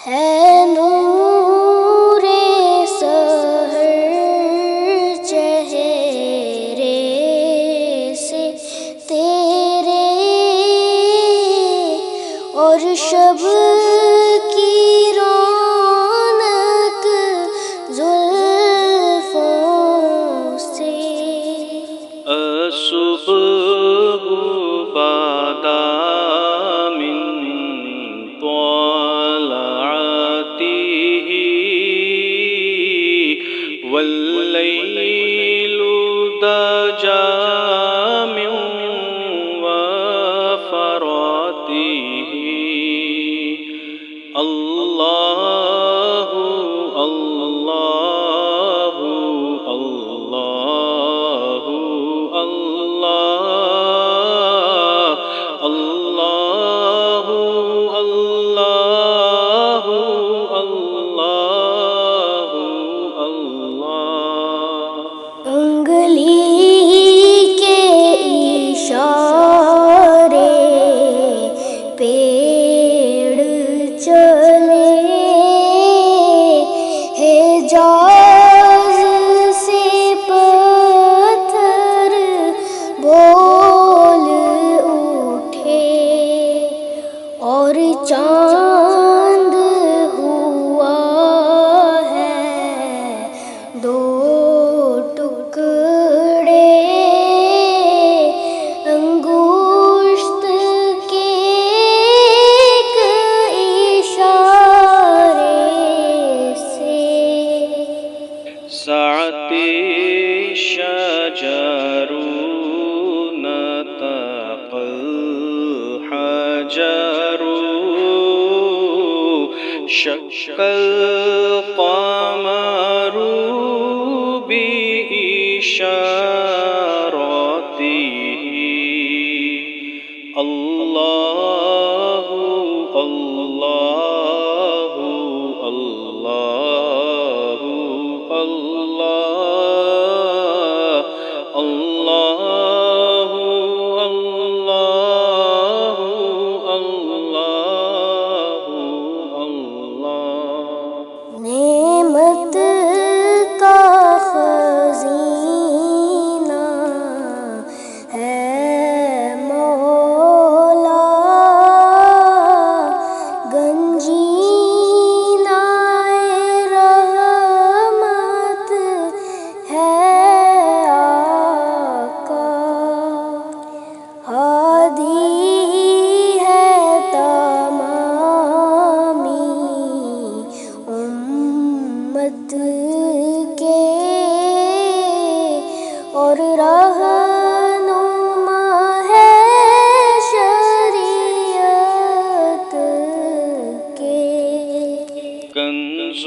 ہے نور سحر چہرے سے تیرے، اور شب کی رونق زلفوں سے۔ الصبح بدا من طلعته والليل دجى من وفراته، اللہ اللہ اللہ اللہ اللہ اللہ اللہ اللہ۔ انگلی کے اشارے پیڑ چلے، حجاز سے پتھر بول اٹھے، اور چاند ہوا ہے دو ٹکڑے، انگشت کے ایک اشارے سے۔ سعت الشجر نطق الحجر، شق القمر بإشارته، اللہ اللہ اللہ اللہ اللہ اللہ اللہ۔ نعمت کا خزینہ ہے مولا، گنجینہ رحمت ہے آقا، ہادی ہے تمامی امت کے، اور رہنما ہے شریعت کے۔ کنز